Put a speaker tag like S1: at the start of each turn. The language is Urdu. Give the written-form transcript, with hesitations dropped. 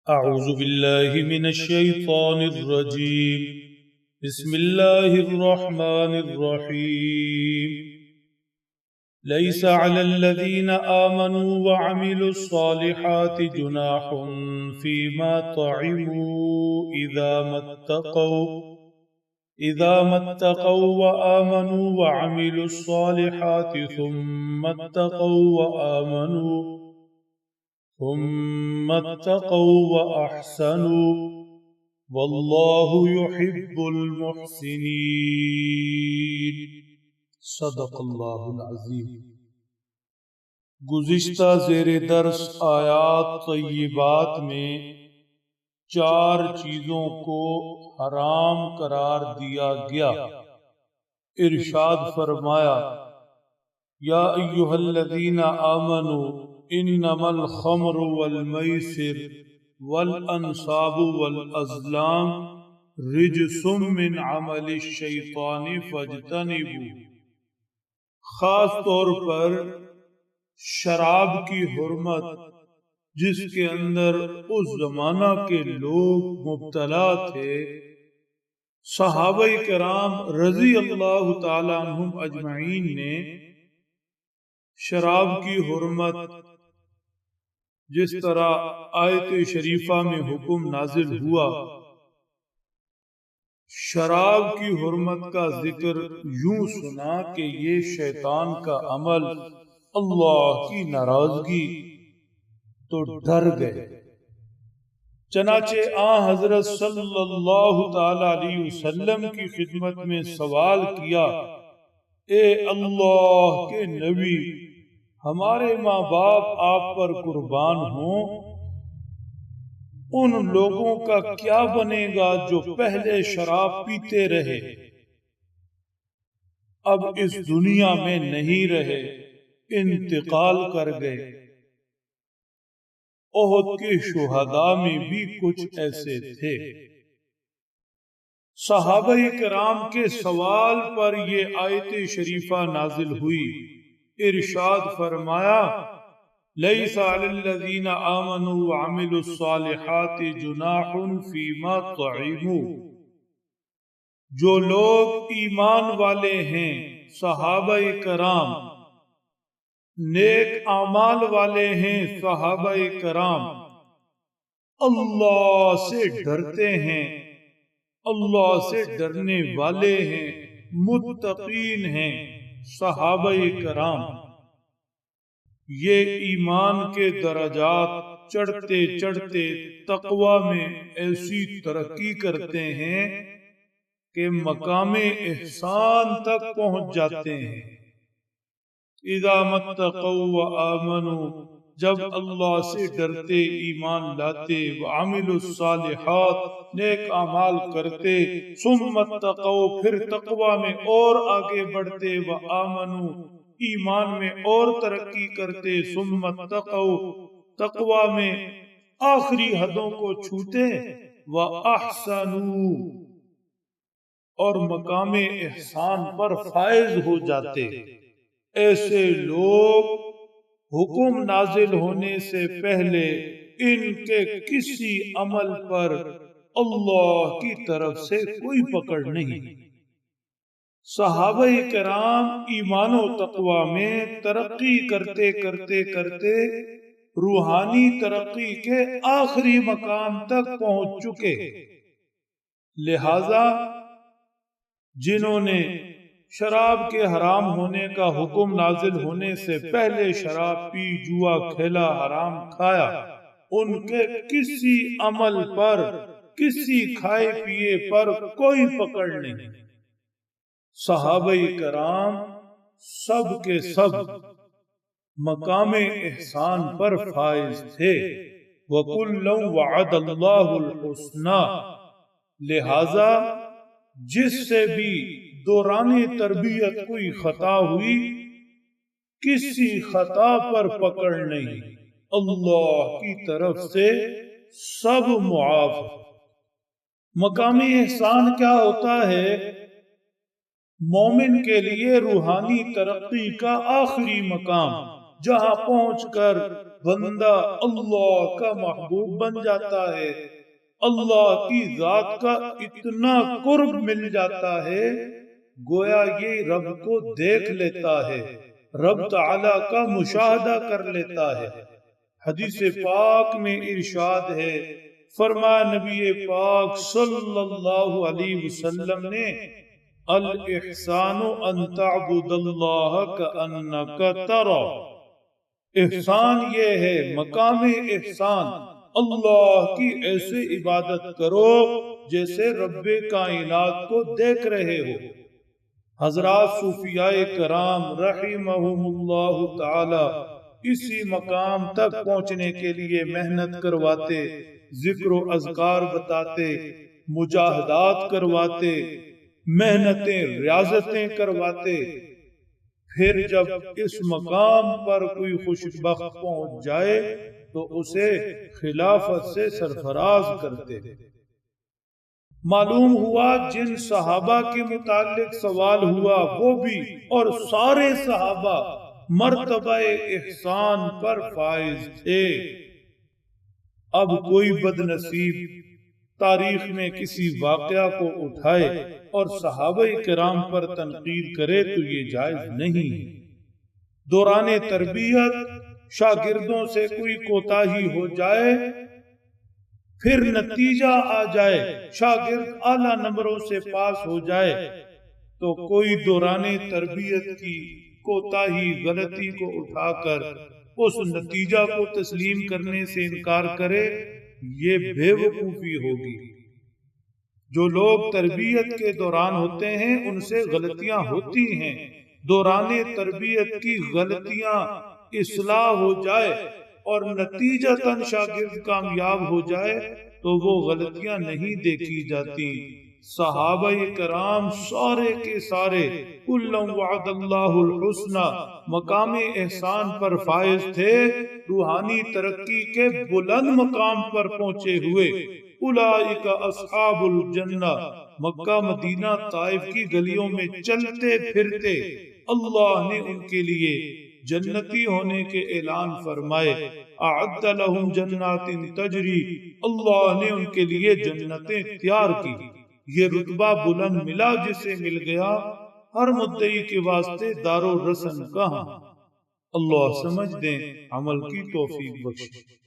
S1: أعوذ بالله من الشيطان الرجيم. بسم الله الرحمن الرحيم. ليس على الذين آمنوا وعملوا الصالحات جناح فيما طعموا إذا ما اتقوا وآمنوا وعملوا الصالحات ثم اتقوا وأحسنوا والله يحب المحسنين. صدق اللہ العظیم. گزشتہ زیر درس آیات طیبات میں 4 چیزوں کو حرام قرار دیا گیا. ارشاد فرمایا: یا ایھا الذین آمنوا انما الخمر والمیسر والانصاب والازلام رجس من عمل الشیطان فاجتنبوہ. خاص طور پر شراب کی حرمت جس کے اندر اس زمانہ کے لوگ مبتلا تھے. صحابہ کرام رضی اللہ تعالی عنہم اجمعین نے شراب کی حرمت، جس طرح آیت شریفہ میں حکم نازل ہوا، شراب کی حرمت کا ذکر یوں سنا کہ یہ شیطان کا عمل، اللہ کی ناراضگی، تو ڈر گئے. چنانچہ حضرت صلی اللہ تعالی علیہ وسلم کی خدمت میں سوال کیا: اے اللہ کے نبی، ہمارے ماں باپ آپ پر قربان ہوں، ان لوگوں کا کیا بنے گا جو پہلے شراب پیتے رہے، اب اس دنیا میں نہیں رہے، انتقال کر گئے. احد کے شہداء میں بھی کچھ ایسے تھے. صحابہ کرام کے سوال پر یہ آیت شریفہ نازل ہوئی. ارشاد فرمایا: لیس علی الذین آمنوا وعملوا الصالحات جناح فیما طعموا. جو لوگ ایمان والے ہیں، صحابہ کرام، نیک اعمال والے ہیں، صحابہ کرام، اللہ سے ڈرتے ہیں، اللہ سے ڈرنے والے ہیں، متقین ہیں، صحابہ کرام، یہ ایمان کے درجات چڑھتے چڑھتے تقوی میں ایسی ترقی کرتے ہیں کہ مقام احسان تک پہنچ جاتے ہیں. اذا متقوا وآمنوا، جب اللہ سے ڈرتے، ایمان لاتے، وعملوا الصالحات، نیک اعمال کرتے، ثم اتقوا، پھر تقوی میں اور آگے بڑھتے، وآمنوا، ایمان میں اور ترقی کرتے، ثم اتقوا، تقوی میں آخری حدوں کو چھوتے، وأحسنوا، اور مقام احسان پر فائز ہو جاتے. ایسے لوگ حکم نازل ہونے سے پہلے ان کے کسی عمل پر اللہ کی طرف سے کوئی پکڑ نہیں. صحابہ کرام ایمان و تقوی میں ترقی کرتے کرتے کرتے روحانی ترقی کے آخری مقام تک پہنچ چکے. لہذا جنہوں نے شراب کے حرام ہونے کا حکم نازل ہونے سے پہلے شراب پی، جوا کھیلا، حرام کھایا، ان کے کسی عمل پر، کسی کھائے پیے پر کوئی پکڑ نہیں. صحابہ کرام سب کے سب مقام احسان پر فائز تھے. وَكُلًّا وَعَدَ اللَّهُ الْحُسْنَى. لہذا جس سے بھی دوران تربیت کوئی خطا ہوئی، کسی خطا پر پکڑ نہیں، اللہ کی طرف سے سب معاف. مقام احسان کیا ہوتا ہے؟ مومن کے لیے روحانی ترقی کا آخری مقام. جہاں پہنچ کر بندہ اللہ کا محبوب بن جاتا ہے، اللہ کی ذات کا اتنا قرب مل جاتا ہے گویا یہ رب کو دیکھ لیتا ہے، رب تعالی کا مشاہدہ کر لیتا ہے۔ حدیث پاک میں ارشاد ہے، فرما نبی پاک صلی اللہ علیہ وسلم نے، الاحسان ان تعبد اللہ کأنک ترہ، احسان یہ ہے، مقام احسان اللہ کی ایسے عبادت کرو جیسے رب کائنات کو دیکھ رہے ہو۔ حضرات صوفیاء کرام رحمہم اللہ تعالی اسی مقام تک پہنچنے کے لیے محنت کرواتے، ذکر و اذکار بتاتے، مجاہدات کرواتے، محنتیں ریاضتیں کرواتے، پھر جب اس مقام پر کوئی خوشبخت پہنچ جائے تو اسے خلافت سے سرفراز کرتے۔ معلوم ہوا جن صحابہ کے متعلق سوال ہوا وہ بھی اور سارے صحابہ مرتبہ احسان پر فائز تھے۔ اب کوئی بد نصیب تاریخ میں کسی واقعہ کو اٹھائے اور صحابہ کرام پر تنقید کرے تو یہ جائز نہیں۔ دوران تربیت شاگردوں سے کوئی کوتاہی ہو جائے، پھر نتیجہ آ جائے، شاگرد اعلیٰ نمبروں سے پاس ہو جائے تو کوئی دوران تربیت کی کوتاہی غلطی کو اٹھا کر اس نتیجہ کو تسلیم کرنے سے انکار کرے، یہ بے وقوفی ہوگی۔ جو لوگ تربیت کے دوران ہوتے ہیں ان سے غلطیاں ہوتی ہیں، دوران تربیت کی غلطیاں اصلاح ہو جائے اور نتیجتاً شاگرد کامیاب ہو جائے تو وہ غلطیاں نہیں دیکھی جاتی۔ صحابہ کرام سارے کے سارے کلًا وعد اللہ الحسنى مقام احسان پر فائز تھے، روحانی ترقی کے بلند مقام پر پہنچے ہوئے۔ اولئک اصحاب الجنہ، مکہ مدینہ طائف کی گلیوں میں چلتے پھرتے اللہ نے ان کے لیے جنتی ہونے کے اعلان فرمائے۔ اعد لہم جنات تجری، اللہ نے ان کے لیے جنتیں تیار کی۔ یہ رتبہ بلند ملا جسے مل گیا، ہر مدعی کے واسطے دار و رسن کہاں۔ اللہ سمجھ دیں، عمل کی توفیق بخشے۔